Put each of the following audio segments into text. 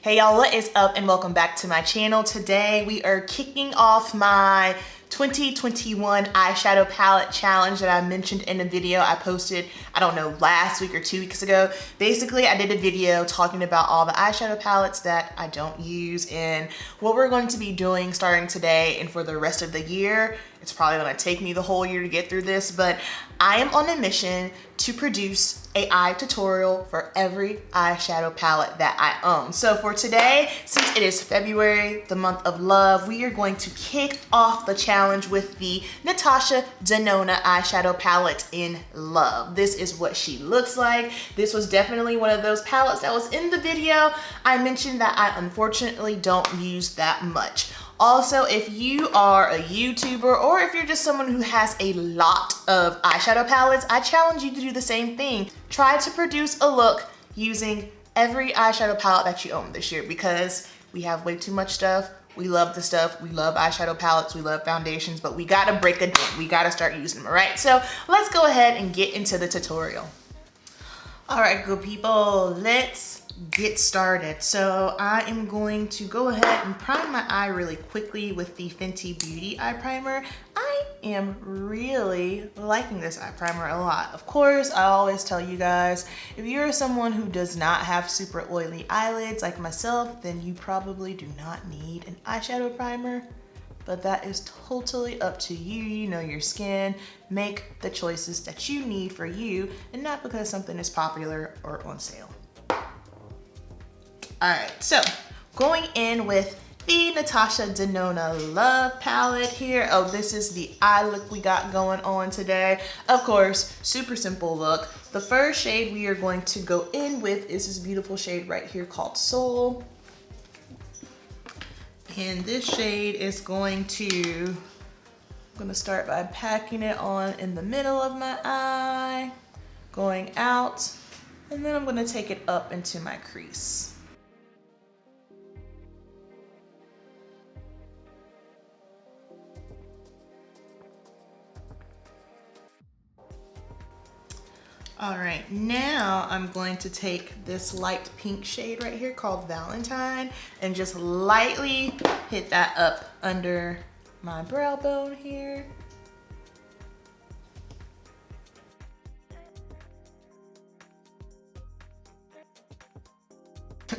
Hey y'all, what is up and welcome back to my channel. Today we are kicking off my 2021 eyeshadow palette challenge that I mentioned in a video I posted, I don't know, last week or 2 weeks ago. Basically, I did a video talking about all the eyeshadow palettes that I don't use and what we're going to be doing starting today and for the rest of the year. It's probably gonna take me the whole year to get through this, but I am on a mission to produce an eye tutorial for every eyeshadow palette that I own. So for today, since it is February, the month of love, we are going to kick off the challenge with the Natasha Denona eyeshadow palette in Love. This is what she looks like. This was definitely one of those palettes that was in the video. I mentioned that I unfortunately don't use that much. Also, if you are a YouTuber or if you're just someone who has a lot of eyeshadow palettes, I challenge you to do the same thing. Try to produce a look using every eyeshadow palette that you own this year because we have way too much stuff. We love the stuff. We love eyeshadow palettes. We love foundations, but we gotta break it down. We gotta start using them, all right? So let's go ahead and get into the tutorial. All right, good people, let's get started. So I am going to go ahead and prime my eye really quickly with the Fenty Beauty eye primer. I am really liking this eye primer a lot. Of course, I always tell you guys, if you're someone who does not have super oily eyelids like myself, then you probably do not need an eyeshadow primer. But that is totally up to you. You know your skin. Make the choices that you need for you and not because something is popular or on sale. All right, so going in with the Natasha Denona Love palette here. Oh, this is the eye look we got going on today. Of course, super simple look. The first shade we are going to go in with is this beautiful shade right here called Soul. And this shade is I'm gonna start by packing it on in the middle of my eye, going out, and then I'm gonna take it up into my crease. All right, now I'm going to take this light pink shade right here called Valentine and just lightly hit that up under my brow bone here.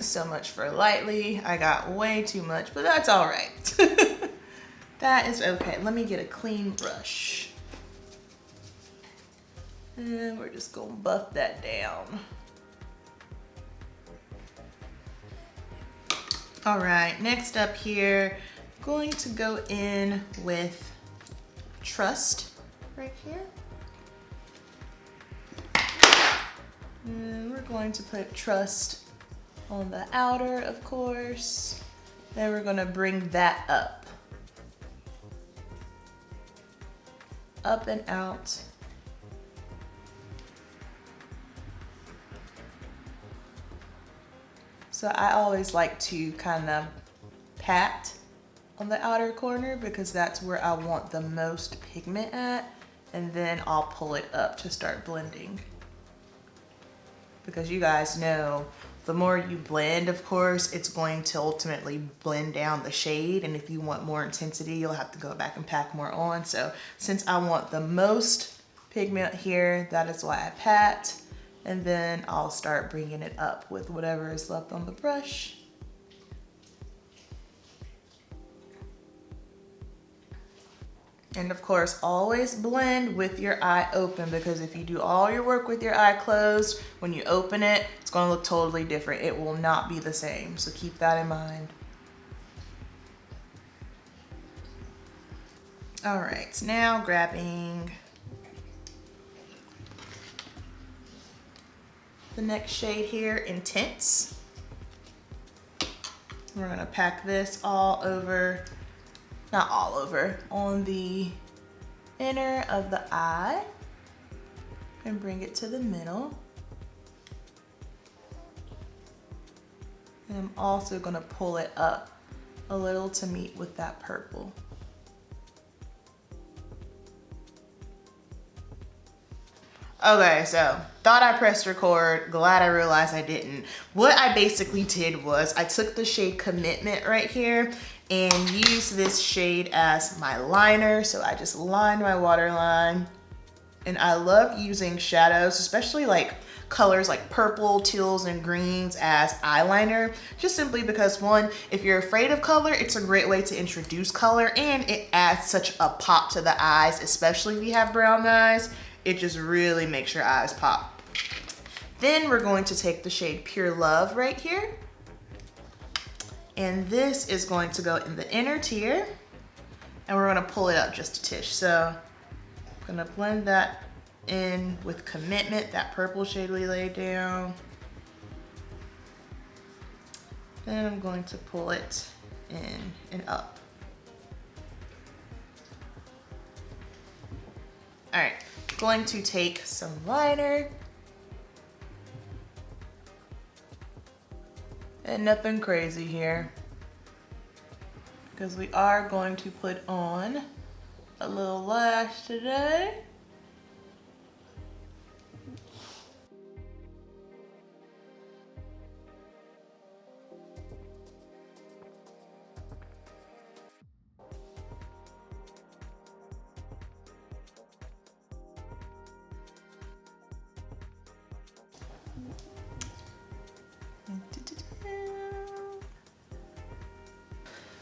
So much for lightly. I got way too much, but that's all right. That is okay. Let me get a clean brush. And we're just gonna buff that down. All right, next up here, going to go in with Trust right here. And we're going to put Trust on the outer, of course. Then we're gonna bring that up. Up and out. So I always like to kind of pat on the outer corner because that's where I want the most pigment at, and then I'll pull it up to start blending. Because you guys know, the more you blend, of course, it's going to ultimately blend down the shade, and if you want more intensity, you'll have to go back and pack more on. So since I want the most pigment here, that is why I pat. And then I'll start bringing it up with whatever is left on the brush. And of course, always blend with your eye open because if you do all your work with your eye closed, when you open it, it's gonna look totally different. It will not be the same, so keep that in mind. All right, now grabbing the next shade here, Intense. We're gonna pack this all over, not all over, on the inner of the eye and bring it to the middle. And I'm also gonna pull it up a little to meet with that purple. Okay, so thought I pressed record, glad I realized I didn't. What I basically did was I took the shade Commitment right here and used this shade as my liner. So I just lined my waterline, and I love using shadows, especially like colors like purple, teals, and greens as eyeliner, just simply because one, if you're afraid of color, it's a great way to introduce color, and it adds such a pop to the eyes, especially if you have brown eyes. It just really makes your eyes pop. Then we're going to take the shade Pure Love right here. And this is going to go in the inner tier. And we're gonna pull it up just a tish. So I'm gonna blend that in with Commitment, that purple shade we laid down. Then I'm going to pull it in and up. All right. Going to take some liner, and nothing crazy here, because we are going to put on a little lash today.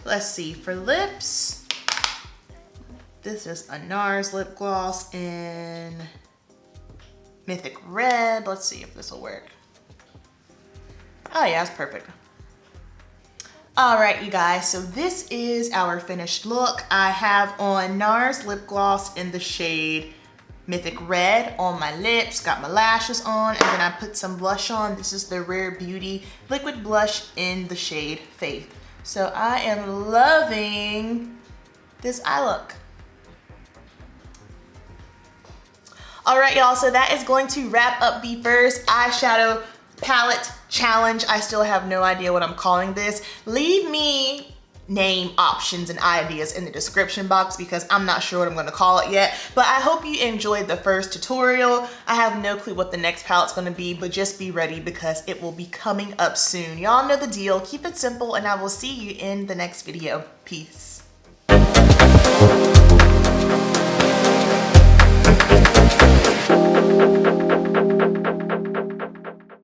Let's see, for lips, this is a NARS lip gloss in Mythic Red. Let's see if this will work. Oh yeah, it's perfect. All right, you guys, so this is our finished look. I have on NARS lip gloss in the shade Mythic Red on my lips, got my lashes on, and then I put some blush on. This is the Rare Beauty liquid blush in the shade Faith. So I am loving this eye look. All right, y'all, so that is going to wrap up the first eyeshadow palette challenge. I still have no idea what I'm calling this. Leave me name options and ideas in the description box, because I'm not sure what I'm gonna call it yet. But I hope you enjoyed the first tutorial. I have no clue what the next palette's gonna be, but just be ready because it will be coming up soon. Y'all know the deal. Keep it simple, and I will see you in the next video. Peace.